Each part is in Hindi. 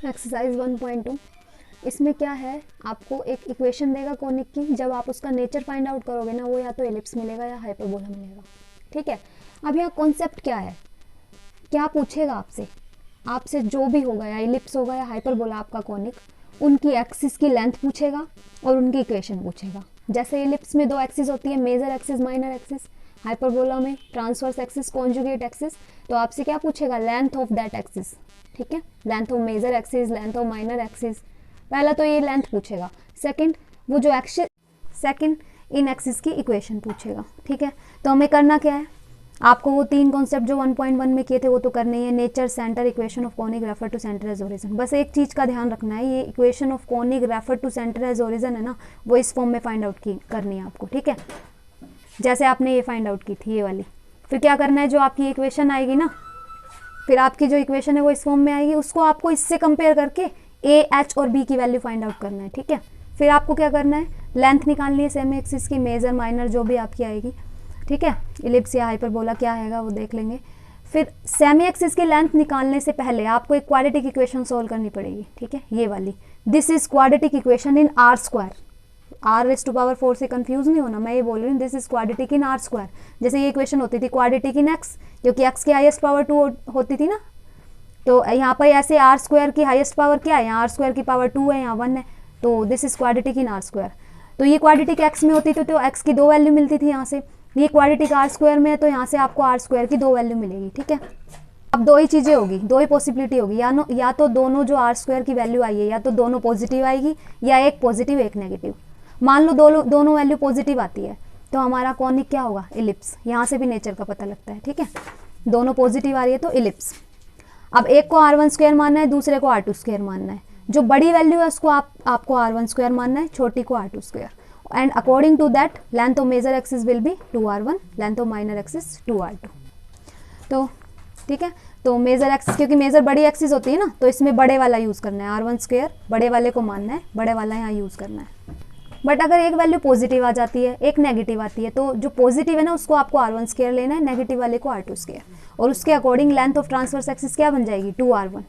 एक्सरसाइज 1.2, इसमें क्या है, आपको एक इक्वेशन देगा कोनिक की, जब आप उसका नेचर फाइंड आउट करोगे ना, वो या तो एलिप्स मिलेगा या हाइपरबोला मिलेगा। ठीक है, अब यहाँ कॉन्सेप्ट क्या है, क्या पूछेगा आपसे जो भी होगा, या एलिप्स होगा या हाइपरबोला आपका कोनिक, उनकी एक्सिस की लेंथ पूछेगा और उनकी इक्वेशन पूछेगा। जैसे एलिप्स में दो एक्सिस होती है, major axis minor axis, hyperbola में ट्रांसवर्स एक्सिस कॉन्जुगेट एक्सिस। तो आपसे क्या पूछेगा, लेंथ ऑफ दैट एक्सिस। ठीक है, length of major axis, length of minor axis, पहला तो ये लेंथ पूछेगा। सेकंड, वो जो एक्सिस, सेकंड इन एक्सिस की इक्वेशन पूछेगा। ठीक है, तो हमें करना क्या है, आपको वो तीन कॉन्सेप्ट जो 1.1 में किए थे वो तो करने ही है। Nature, centre, equation of conic refer to centre as origin. बस एक चीज़ का ध्यान रखना है, ये equation of conic refer to centre as origin है ना, वो इस फॉर्म में फाइंड आउट करनी है आपको। ठीक है, जैसे आपने ये फाइंड आउट की थी ये वाली, फिर क्या करना है, जो आपकी इक्वेशन आएगी ना, फिर आपकी जो इक्वेशन है वो इस फॉर्म में आएगी, उसको आपको इससे कंपेयर करके ए, एच और बी की वैल्यू फाइंड आउट करना है। ठीक है, फिर आपको क्या करना है, लेंथ निकालनी है सेमी एक्सिस की, मेजर माइनर जो भी आपकी आएगी। ठीक है, इलिप्स या हाइपरबोला क्या आएगा वो देख लेंगे। फिर सेमी एक्सिस की लेंथ निकालने से पहले आपको एक क्वाड्रेटिक इक्वेशन सोल्व करनी पड़ेगी। ठीक है, ये वाली, this is quadratic equation in are square. r⁴ से कंफ्यूज नहीं होना, मैं ये बोल रही हूँ this is quadratic in are square. जैसे ये इक्वेशन होती थी क्वाड्रेटिक इन x, क्योंकि x की हाईएस्ट पावर 2 होती थी ना, तो यहाँ पर ऐसे आर स्क्वायर की हाईएस्ट पावर क्या है, यहाँ आर स्क्वायर की पावर 2 है, यहाँ 1 है, तो this is quadratic in are square. तो ये क्वाड्रेटिक x में होती थी तो x की 2 वैल्यू मिलती थी यहाँ से, ये क्वाड्रेटिक आर स्क्वायर में है तो यहाँ से आपको आर स्क्वायर की 2 वैल्यू मिलेगी। ठीक है, अब दो ही चीज़ें होगी, दो ही पॉसिबिलिटी होगी, या तो दोनों जो आर स्क्वायर की वैल्यू आई है, या तो दोनों पॉजिटिव आएगी, या एक पॉजिटिव एक नेगेटिव। मान लो दोनों वैल्यू पॉजिटिव आती है तो हमारा कॉनिक क्या होगा, इलिप्स। यहाँ से भी नेचर का पता लगता है। ठीक है, दोनों पॉजिटिव आ रही है तो इलिप्स। अब एक को r1² मानना है, दूसरे को r2² मानना है। जो बड़ी वैल्यू है उसको आपको r1² मानना है, छोटी को r2²। And according to that length of major axis will be 2r1, length of minor axis 2r2। तो ठीक है, तो मेजर एक्सिस, क्योंकि मेजर बड़ी एक्सिस होती है ना, तो इसमें बड़े वाला यूज़ करना है, r1², बड़े वाले को मानना है, बड़े वाला यहाँ यूज़ करना है। बट अगर एक वैल्यू पॉजिटिव आ जाती है, एक नेगेटिव आती है, तो जो पॉजिटिव है ना उसको आपको r1² लेना है, नेगेटिव वाले को r2², और उसके according length of transverse axis क्या बन जाएगी, 2r1।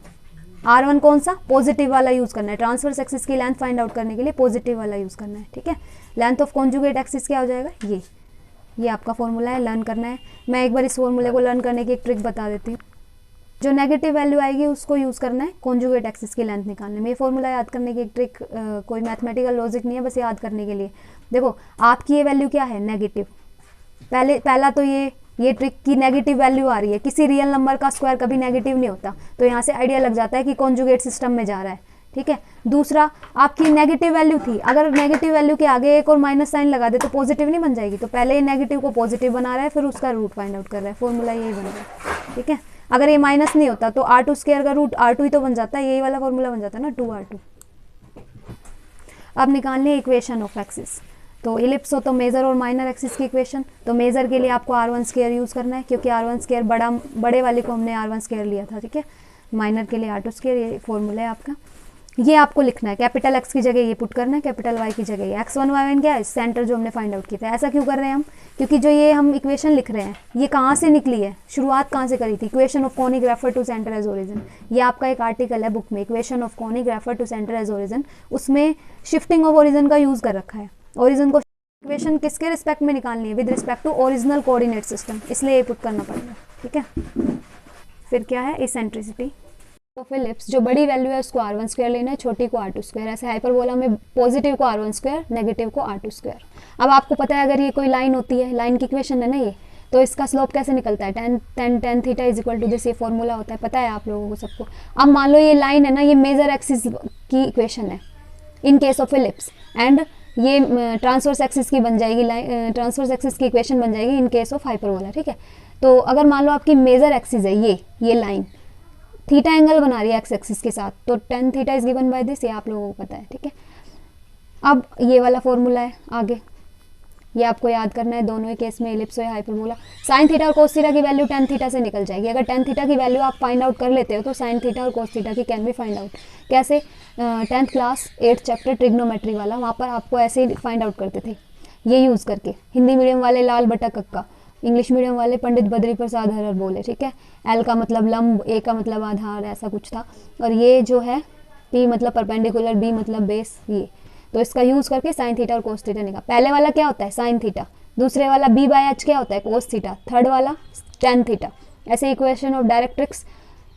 r1 कौन सा, पॉजिटिव वाला यूज़ करना है, ट्रांसवर्स एक्सिस की लेंथ फाइंड आउट करने के लिए पॉजिटिव वाला यूज़ करना है। ठीक है, लेंथ ऑफ कॉन्जुगेट एक्सिस क्या हो जाएगा, ये आपका फॉर्मूला है, लर्न करना है। मैं एक बार इस फॉर्मूले को लर्न करने की एक ट्रिक बता देती हूँ। जो नेगेटिव वैल्यू आएगी उसको यूज़ करना है कॉन्जुगेट एक्सिस की लेंथ निकालने में। ये फॉर्मूला याद करने की एक ट्रिक, कोई मैथमेटिकल लॉजिक नहीं है, बस याद करने के लिए। देखो आपकी ये वैल्यू क्या है, नेगेटिव। पहला तो ये ट्रिक की नेगेटिव वैल्यू आ रही है, किसी रियल नंबर का स्क्वायर कभी नेगेटिव नहीं होता, तो यहाँ से आइडिया लग जाता है कि कॉन्जुगेट सिस्टम में जा रहा है। ठीक है, दूसरा आपकी नेगेटिव वैल्यू थी, अगर नेगेटिव वैल्यू के आगे एक और माइनस साइन लगा दे तो पॉजिटिव नहीं बन जाएगी, तो पहले ये नेगेटिव को पॉजिटिव बना रहा है, फिर उसका रूट फाइंड आउट कर रहा है, फॉर्मूला यही बन रहा है। ठीक है, अगर ये माइनस नहीं होता तो r2² का रूट r2 ही तो बन जाता है, यही वाला फॉर्मूला बन जाता है ना, 2r2। अब निकालनी है इक्वेशन ऑफ एक्सिस। तो इलिप्स हो तो मेजर और माइनर एक्सिस की इक्वेशन, तो मेजर के लिए आपको r1² यूज़ करना है, क्योंकि r1² बड़े वाले को हमने r1² लिया था। ठीक है, माइनर के लिए r2², ये फॉर्मूला है आपका। ये आपको लिखना है, कैपिटल X की जगह ये पुट करना है, कैपिटल Y की जगह ये। x1 y1 क्या है, सेंटर जो हमने फाइंड आउट किया था। ऐसा क्यों कर रहे हैं हम, क्योंकि जो ये हम इक्वेशन लिख रहे हैं ये कहाँ से निकली है, शुरुआत कहाँ से करी थी, equation of conic refer to centre as origin. ये आपका एक आर्टिकल है बुक में, equation of conic refer to centre as origin, उसमें शिफ्टिंग ऑफ ओरिजिन का यूज़ कर रखा है। ओरिजिन को इक्वेशन किसके रिस्पेक्ट में निकालनी है, with respect to original coordinate system, इसलिए ये पुट करना पड़ेगा। ठीक है, फिर क्या है, इसेंट्रिसिटी ऑफ इलिप्स। जो बड़ी वैल्यू है उसको r1² लेना है, छोटी को r2²। ऐसे हाइपरबोला में पॉजिटिव को r1², नेगेटिव को r2²। अब आपको पता है अगर ये कोई लाइन होती है, लाइन की इक्वेशन है ना ये, तो इसका स्लोप कैसे निकलता है, tan theta is equal to this, ये फॉर्मूला होता है, पता है आप लोगों को सबको। अब मान लो ये लाइन है ना, ये मेजर एक्सिस की इक्वेशन है in case of ellipse, and ये ट्रांसवर्स एक्सिस की बन जाएगी, ट्रांसवर्स एक्सिस की इक्वेशन बन जाएगी इन केस ऑफ हाइपरबोला। ठीक है, तो अगर मान लो आपकी मेजर एक्सिस है ये लाइन थीटा एंगल बना रही है एक्स एक्सिस के साथ, तो tan theta is given by this, ये आप लोगों को पता है। ठीक है, अब ये वाला फॉर्मूला है आगे, ये आपको याद करना है, दोनों ही केस में इलिप्स हो या हाइपरबोला। साइन थीटा और कोस थीटा की वैल्यू tan थीटा से निकल जाएगी। अगर tan थीटा की वैल्यू आप फाइंड आउट कर लेते हो तो साइन थीटा और कोस थीटा की कैन भी फाइंड आउट। कैसे, 10th class 8th chapter trigonometry वाला, वहाँ पर आपको ऐसे ही फाइंड आउट करते थे, ये यूज़ करके। हिंदी मीडियम वाले लाल बटा कक्का, इंग्लिश मीडियम वाले पंडित बद्री प्रसाद हरर बोले। ठीक है, एल का मतलब लंब, ए का मतलब आधार, ऐसा कुछ था। और ये जो है P मतलब परपेंडिकुलर, B मतलब बेस, ये तो इसका यूज़ करके साइन थीटा और कोस थीटा निकाल। पहले वाला क्या होता है साइन थीटा, दूसरे वाला B/H क्या होता है कोस थीटा, थर्ड वाला टेन थीटा। ऐसे equation of directrix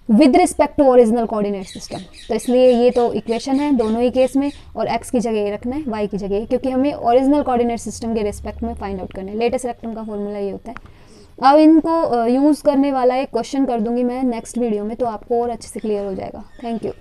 with respect to original coordinate system. तो इसलिए ये तो इक्वेशन है दोनों ही केस में, और x की जगह ये रखना है, y की जगह ये, क्योंकि हमें ओरिजिनल कोऑर्डिनेट सिस्टम के रिस्पेक्ट में फाइंड आउट करना है। लेटेस्ट रेक्टम का फॉर्मूला ये होता है। अब इनको यूज़ करने वाला एक क्वेश्चन कर दूंगी मैं नेक्स्ट वीडियो में, तो आपको और अच्छे से क्लियर हो जाएगा। Thank you.